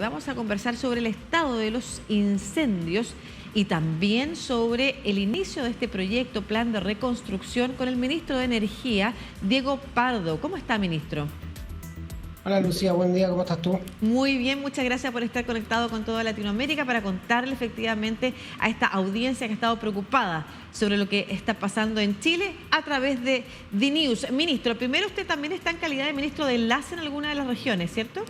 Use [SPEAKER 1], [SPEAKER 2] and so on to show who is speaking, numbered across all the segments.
[SPEAKER 1] Vamos a conversar sobre el estado de los incendios y también sobre el inicio de este proyecto, plan de reconstrucción, con el ministro de Energía, Diego Pardo. ¿Cómo está, ministro?
[SPEAKER 2] Hola Lucía, buen día, ¿cómo estás tú?
[SPEAKER 1] Muy bien, muchas gracias por estar conectado con toda Latinoamérica para contarle efectivamente a esta audiencia que ha estado preocupada sobre lo que está pasando en Chile a través de DNews. Ministro, primero usted también está en calidad de ministro de enlace en alguna de las regiones, ¿cierto?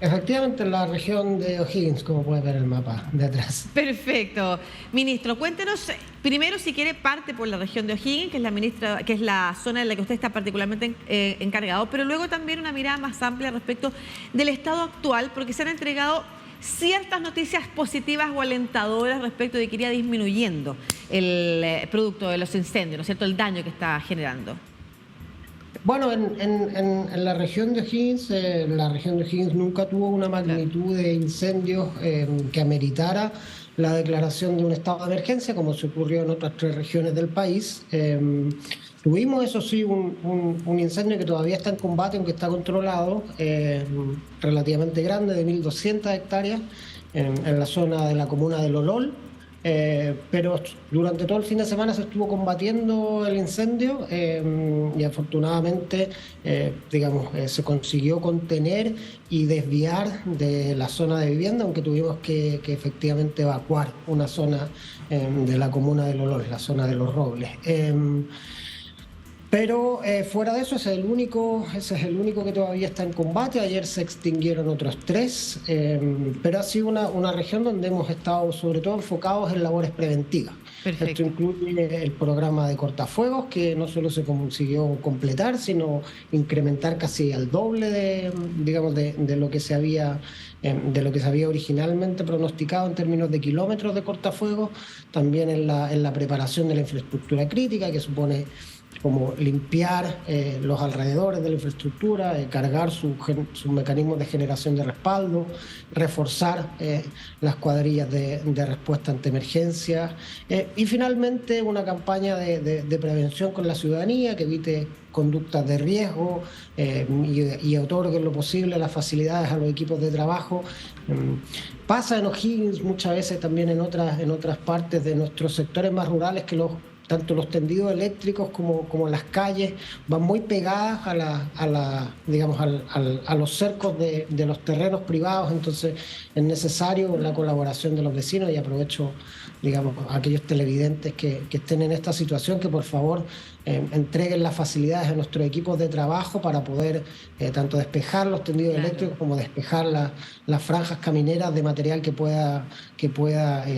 [SPEAKER 2] Efectivamente, en la región de O'Higgins, como puedes ver en el mapa de atrás.
[SPEAKER 1] Perfecto. Ministro, cuéntenos primero, si quiere, parte por la región de O'Higgins, que es la zona en la que usted está particularmente encargado, pero luego también una mirada más amplia respecto del estado actual, porque se han entregado ciertas noticias positivas o alentadoras respecto de que iría disminuyendo el producto de los incendios, ¿no es cierto?, el daño que está generando.
[SPEAKER 2] Bueno, en la región de O'Higgins nunca tuvo una magnitud de incendios que ameritara la declaración de un estado de emergencia, como se ocurrió en otras 3 regiones del país. Tuvimos, eso sí, un incendio que todavía está en combate, aunque está controlado, relativamente grande, de 1.200 hectáreas, en la zona de la comuna de Lolol. Pero durante todo el fin de semana se estuvo combatiendo el incendio y afortunadamente se consiguió contener y desviar de la zona de vivienda, aunque tuvimos que efectivamente evacuar una zona de la comuna de Lolol, la zona de Los Robles. Pero fuera de eso, ese es el único que todavía está en combate. Ayer se extinguieron otros 3, pero ha sido una región donde hemos estado sobre todo enfocados en labores preventivas.
[SPEAKER 1] Perfecto.
[SPEAKER 2] Esto incluye el programa de cortafuegos, que no solo se consiguió completar, sino incrementar casi al doble de lo que se había originalmente pronosticado en términos de kilómetros de cortafuegos. También en la preparación de la infraestructura crítica, que supone como limpiar los alrededores de la infraestructura, cargar sus mecanismos de generación de respaldo, reforzar las cuadrillas de respuesta ante emergencias y finalmente una campaña de prevención con la ciudadanía que evite conductas de riesgo y otorgue en lo posible las facilidades a los equipos de trabajo. Pasa en O'Higgins, muchas veces también en otras partes de nuestros sectores más rurales, que tanto los tendidos eléctricos como las calles van muy pegadas a los cercos de los terrenos privados. Entonces es necesario la colaboración de los vecinos, y aprovecho, a aquellos televidentes que estén en esta situación, que por favor entreguen las facilidades a nuestros equipos de trabajo para poder tanto despejar los tendidos eléctricos como despejar las franjas camineras de material que pueda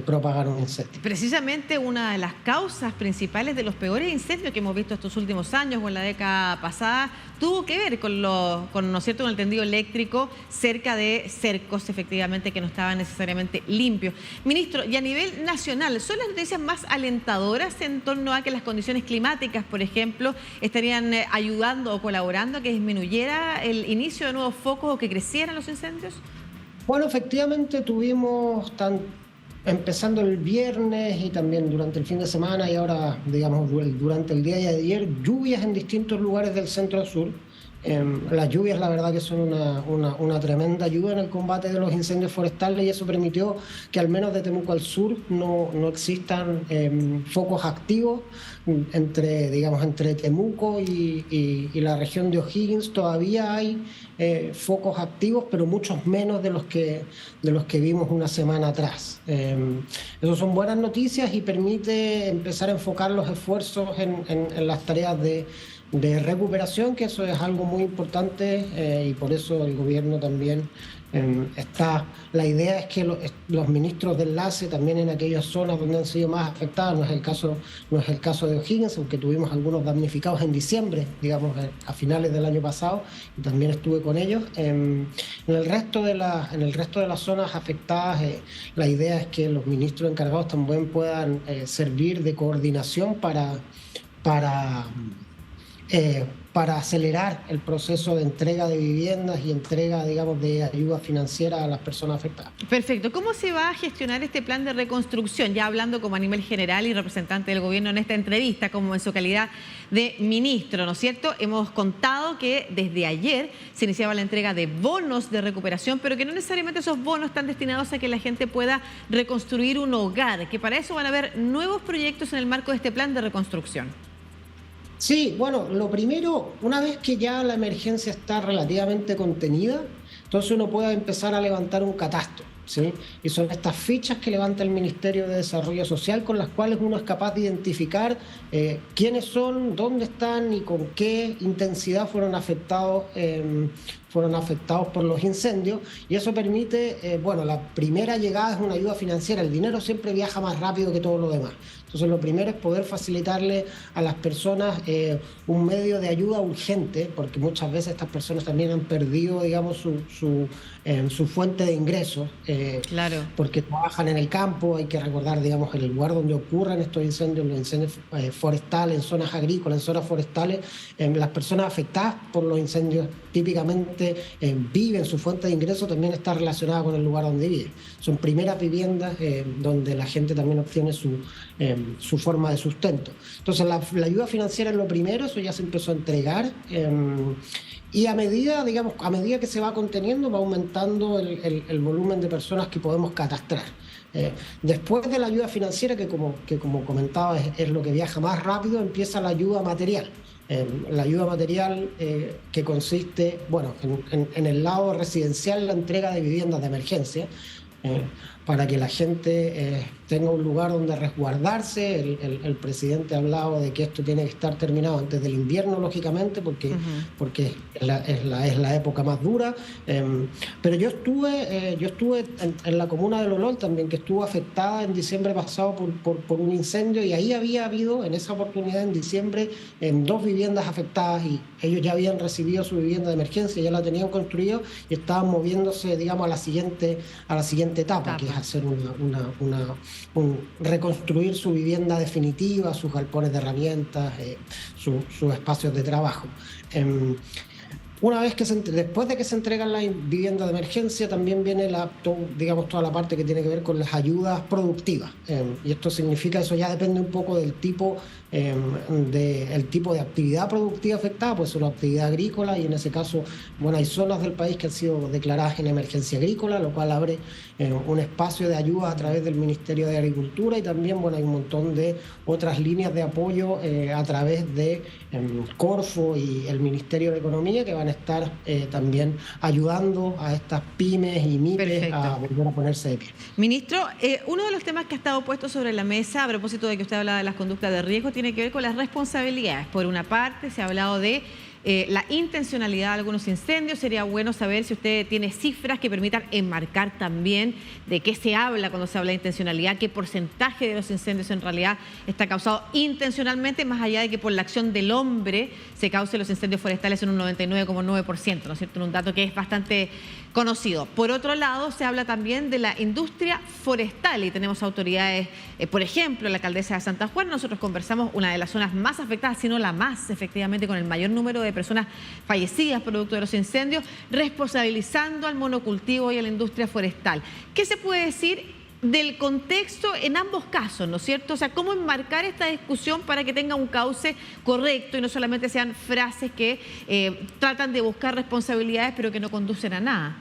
[SPEAKER 2] propagar un incendio.
[SPEAKER 1] Precisamente una de las causas principales de los peores incendios que hemos visto estos últimos años o en la década pasada tuvo que ver ¿no es cierto?, con el tendido eléctrico cerca de cercos, efectivamente, que no estaban necesariamente limpios. Ministro, y a nivel nacional, ¿son las noticias más alentadoras en torno a que las condiciones climáticas, por ejemplo, estarían ayudando o colaborando a que disminuyera el inicio de nuevos focos o que crecieran los incendios?
[SPEAKER 2] Bueno, efectivamente tuvimos empezando el viernes y también durante el fin de semana, y ahora, durante el día de ayer, lluvias en distintos lugares del centro-sur. Las lluvias, la verdad, que son una tremenda ayuda en el combate de los incendios forestales, y eso permitió que al menos de Temuco al sur no existan focos activos. Entre Temuco y la región de O'Higgins todavía hay focos activos, pero muchos menos de los que vimos una semana atrás. Eso son buenas noticias y permite empezar a enfocar los esfuerzos en las tareas de recuperación, que eso es algo muy importante, y por eso el gobierno también la idea es que los ministros de enlace también en aquellas zonas donde han sido más afectadas. No es el caso de O'Higgins, aunque tuvimos algunos damnificados en diciembre, a finales del año pasado, y también estuve con ellos. En el resto de las zonas afectadas, la idea es que los ministros encargados también puedan servir de coordinación para para acelerar el proceso de entrega de viviendas y entrega, digamos, de ayuda financiera a las personas afectadas.
[SPEAKER 1] Perfecto. ¿Cómo se va a gestionar este plan de reconstrucción? Ya hablando como a nivel general y representante del gobierno en esta entrevista, como en su calidad de ministro, ¿no es cierto? Hemos contado que desde ayer se iniciaba la entrega de bonos de recuperación, pero que no necesariamente esos bonos están destinados a que la gente pueda reconstruir un hogar, que para eso van a haber nuevos proyectos en el marco de este plan de reconstrucción.
[SPEAKER 2] Sí, bueno, lo primero, una vez que ya la emergencia está relativamente contenida, entonces uno puede empezar a levantar un catastro, ¿sí? Y son estas fichas que levanta el Ministerio de Desarrollo Social con las cuales uno es capaz de identificar quiénes son, dónde están y con qué intensidad fueron afectados por los incendios, y eso permite, bueno, la primera llegada es una ayuda financiera. El dinero siempre viaja más rápido que todo lo demás. Entonces lo primero es poder facilitarle a las personas un medio de ayuda urgente, porque muchas veces estas personas también han perdido, digamos, su fuente de ingresos,
[SPEAKER 1] Claro.
[SPEAKER 2] porque trabajan en el campo. Hay que recordar, digamos, en el lugar donde ocurren estos incendios, los incendios forestales, en zonas agrícolas, en zonas forestales, las personas afectadas por los incendios típicamente viven, su fuente de ingreso también está relacionada con el lugar donde vive. Son primeras viviendas donde la gente también obtiene su forma de sustento. Entonces la ayuda financiera es lo primero, eso ya se empezó a entregar, y a medida que se va conteniendo, va aumentando el volumen de personas que podemos catastrar. Después de la ayuda financiera, que como comentaba es lo que viaja más rápido, empieza la ayuda material. La ayuda material que consiste, bueno, en el lado residencial, la entrega de viviendas de emergencia, para que la gente tenga un lugar donde resguardarse. El presidente ha hablado de que esto tiene que estar terminado antes del invierno, lógicamente, porque es la época más dura. Pero yo estuve en la comuna de Lolol también, que estuvo afectada en diciembre pasado por un incendio, y ahí había habido, en esa oportunidad en diciembre, 2 viviendas afectadas, y ellos ya habían recibido su vivienda de emergencia, ya la tenían construida y estaban moviéndose, digamos, a la siguiente etapa, que es hacer reconstruir su vivienda definitiva, sus galpones de herramientas, sus espacios de trabajo. Después de que se entregan las viviendas de emergencia, también viene toda la parte que tiene que ver con las ayudas productivas. Y esto significa, eso ya depende un poco del tipo de actividad productiva afectada, pues una actividad agrícola, y en ese caso, bueno, hay zonas del país que han sido declaradas en emergencia agrícola, lo cual abre un espacio de ayuda a través del Ministerio de Agricultura, y también, bueno, hay un montón de otras líneas de apoyo a través de Corfo y el Ministerio de Economía, que van a estar también ayudando a estas pymes y MIPES. Perfecto. A volver a ponerse de pie.
[SPEAKER 1] Ministro, uno de los temas que ha estado puesto sobre la mesa, a propósito de que usted hablaba de las conductas de riesgo, tiene que ver con las responsabilidades. Por una parte, se ha hablado de la intencionalidad de algunos incendios. Sería bueno saber si usted tiene cifras que permitan enmarcar también de qué se habla cuando se habla de intencionalidad, qué porcentaje de los incendios en realidad está causado intencionalmente, más allá de que por la acción del hombre se causen los incendios forestales en un 99,9%, ¿no es cierto? Un dato que es bastante conocido. Por otro lado, se habla también de la industria forestal, y tenemos autoridades, por ejemplo, la alcaldesa de Santa Juana. Nosotros conversamos, una de las zonas más afectadas, si no la más, efectivamente, con el mayor número de personas fallecidas producto de los incendios, responsabilizando al monocultivo y a la industria forestal. ¿Qué se puede decir del contexto en ambos casos, ¿no es cierto? O sea, ¿cómo enmarcar esta discusión para que tenga un cauce correcto y no solamente sean frases que tratan de buscar responsabilidades pero que no conducen a nada?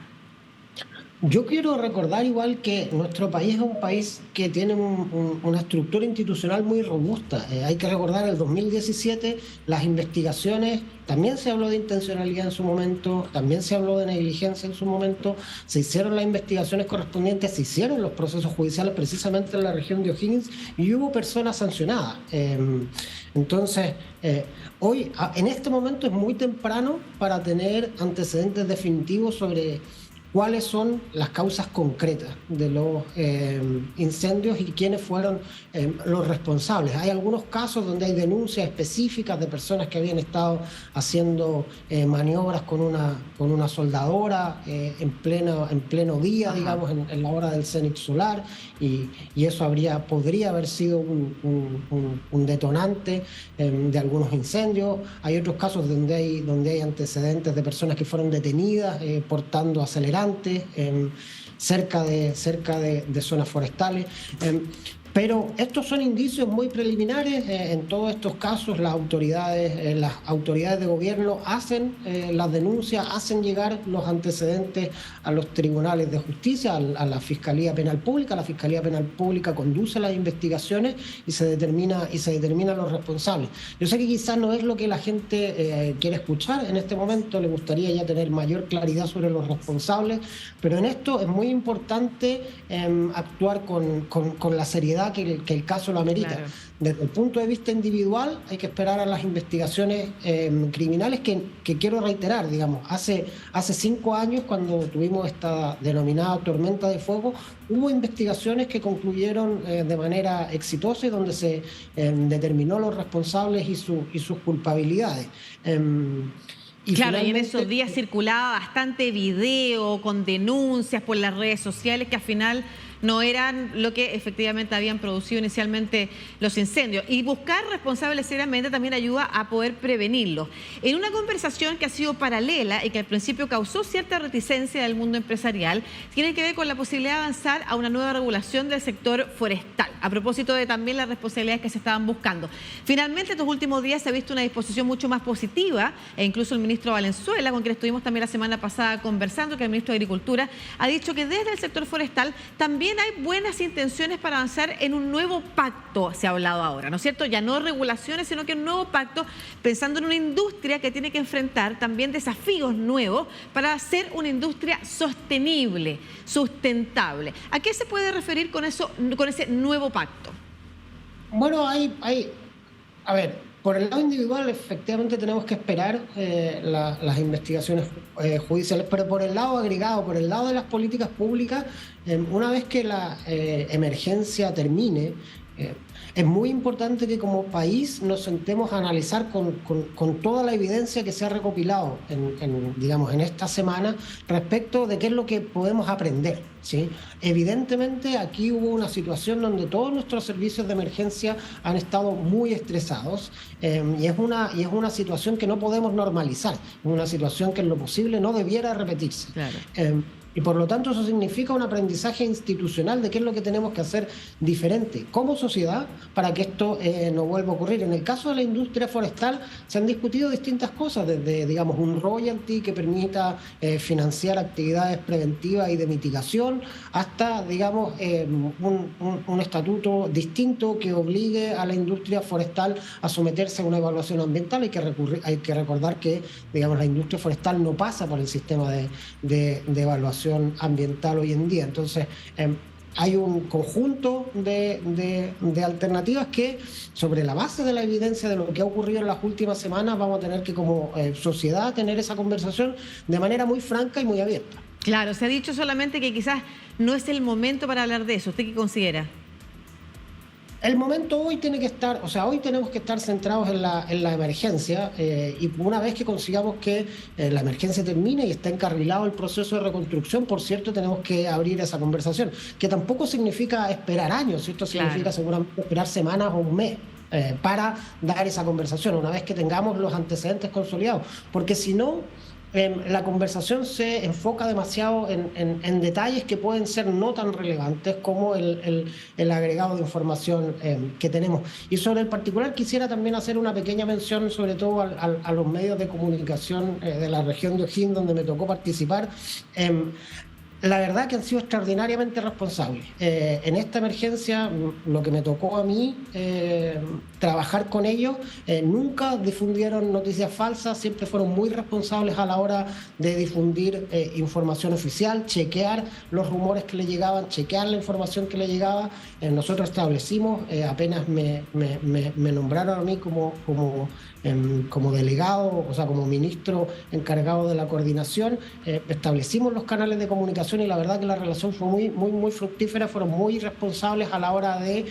[SPEAKER 2] Yo quiero recordar igual que nuestro país es un país que tiene una estructura institucional muy robusta. Hay que recordar el 2017, las investigaciones, también se habló de intencionalidad en su momento, también se habló de negligencia en su momento, se hicieron las investigaciones correspondientes, se hicieron los procesos judiciales precisamente en la región de O'Higgins, y hubo personas sancionadas. Entonces, hoy, en este momento es muy temprano para tener antecedentes definitivos sobre cuáles son las causas concretas de los incendios y quiénes fueron los responsables. Hay algunos casos donde hay denuncias específicas de personas que habían estado haciendo maniobras con una soldadora en pleno día, digamos, en la hora del cénit solar, y eso podría haber sido un detonante de algunos incendios. Hay otros casos donde hay antecedentes de personas que fueron detenidas portando acelerantes cerca de zonas forestales. Pero estos son indicios muy preliminares. En todos estos casos las autoridades de gobierno hacen las denuncias, hacen llegar los antecedentes a los tribunales de justicia, a la Fiscalía Penal Pública. La Fiscalía Penal Pública conduce las investigaciones y se determinan los responsables. Yo sé que quizás no es lo que la gente quiere escuchar en este momento, le gustaría ya tener mayor claridad sobre los responsables, pero en esto es muy importante actuar con la seriedad que el caso lo amerita. Claro. Desde el punto de vista individual hay que esperar a las investigaciones criminales que quiero reiterar, digamos, hace 5 años, cuando tuvimos esta denominada tormenta de fuego, hubo investigaciones que concluyeron de manera exitosa y donde se determinó los responsables y sus culpabilidades.
[SPEAKER 1] Claro, y en esos días circulaba bastante video con denuncias por las redes sociales que al final no eran lo que efectivamente habían producido inicialmente los incendios. Y buscar responsables seriamente también ayuda a poder prevenirlos. En una conversación que ha sido paralela y que al principio causó cierta reticencia del mundo empresarial, tiene que ver con la posibilidad de avanzar a una nueva regulación del sector forestal, a propósito de también las responsabilidades que se estaban buscando. Finalmente, estos últimos días se ha visto una disposición mucho más positiva, e incluso el ministro Valenzuela, con quien estuvimos también la semana pasada conversando, que el ministro de Agricultura, ha dicho que desde el sector forestal también hay buenas intenciones para avanzar en un nuevo pacto, se ha hablado ahora, ¿no es cierto? Ya no regulaciones, sino que un nuevo pacto, pensando en una industria que tiene que enfrentar también desafíos nuevos para hacer una industria sostenible, sustentable. ¿A qué se puede referir con ese nuevo pacto?
[SPEAKER 2] Bueno, a ver, por el lado individual efectivamente tenemos que esperar las investigaciones judiciales, pero por el lado agregado, por el lado de las políticas públicas, una vez que la emergencia termine, es muy importante que como país nos sentemos a analizar con toda la evidencia que se ha recopilado digamos, en esta semana respecto de qué es lo que podemos aprender, ¿sí? Evidentemente aquí hubo una situación donde todos nuestros servicios de emergencia han estado muy estresados y es una situación que no podemos normalizar, es una situación que en lo posible no debiera repetirse. Claro. Y por lo tanto eso significa un aprendizaje institucional de qué es lo que tenemos que hacer diferente como sociedad para que esto no vuelva a ocurrir. En el caso de la industria forestal se han discutido distintas cosas, desde, digamos, un royalty que permita financiar actividades preventivas y de mitigación, hasta, digamos, un estatuto distinto que obligue a la industria forestal a someterse a una evaluación ambiental. Hay que recordar que, digamos, la industria forestal no pasa por el sistema de evaluación ambiental hoy en día. Entonces, hay un conjunto de alternativas que, sobre la base de la evidencia de lo que ha ocurrido en las últimas semanas, vamos a tener que como sociedad tener esa conversación de manera muy franca y muy abierta.
[SPEAKER 1] Claro, se ha dicho solamente que quizás no es el momento para hablar de eso. ¿Usted qué considera?
[SPEAKER 2] El momento hoy tiene que estar, o sea, hoy tenemos que estar centrados en la emergencia y una vez que consigamos que la emergencia termine y esté encarrilado el proceso de reconstrucción, por cierto, tenemos que abrir esa conversación, que tampoco significa esperar años, esto significa seguramente esperar semanas o un mes para dar esa conversación, una vez que tengamos los antecedentes consolidados, porque si no, la conversación se enfoca demasiado en detalles que pueden ser no tan relevantes como el agregado de información que tenemos. Y sobre el particular quisiera también hacer una pequeña mención, sobre todo a los medios de comunicación de la región de O'Higgins, donde me tocó participar. La verdad que han sido extraordinariamente responsables. En esta emergencia, lo que me tocó a mí, trabajar con ellos, nunca difundieron noticias falsas, siempre fueron muy responsables a la hora de difundir información oficial, chequear los rumores que le llegaban, chequear la información que le llegaba. Nosotros establecimos, apenas me nombraron a mí como como delegado, o sea, como ministro encargado de la coordinación, establecimos los canales de comunicación y la verdad que la relación fue muy fructífera, fueron muy responsables a la hora de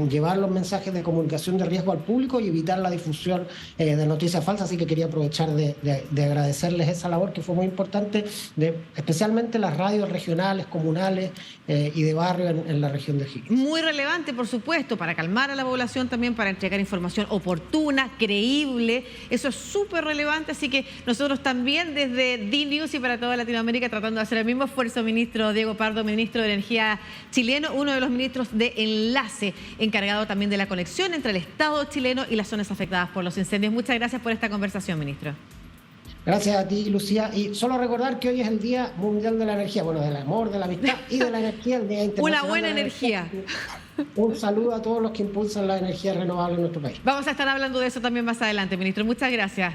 [SPEAKER 2] llevar los mensajes de comunicación de riesgo al público y evitar la difusión de noticias falsas, así que quería aprovechar de agradecerles esa labor que fue muy importante, especialmente las radios regionales, comunales y de barrio en la región de Higgins.
[SPEAKER 1] Muy relevante, por supuesto, para calmar a la población también, para entregar información oportuna, creíble. Eso es súper relevante, así que nosotros también desde DNews y para toda Latinoamérica tratando de hacer el mismo esfuerzo, ministro Diego Pardo, ministro de Energía chileno, uno de los ministros de enlace, encargado también de la conexión entre el Estado chileno y las zonas afectadas por los incendios. Muchas gracias por esta conversación, ministro.
[SPEAKER 2] Gracias a ti, Lucía. Y solo recordar que hoy es el Día Mundial de la Energía, bueno, del amor, de la amistad y de la energía, el Día Internacional.
[SPEAKER 1] Una buena energía.
[SPEAKER 2] Un saludo a todos los que impulsan la energía renovable en nuestro país.
[SPEAKER 1] Vamos a estar hablando de eso también más adelante, ministro. Muchas gracias.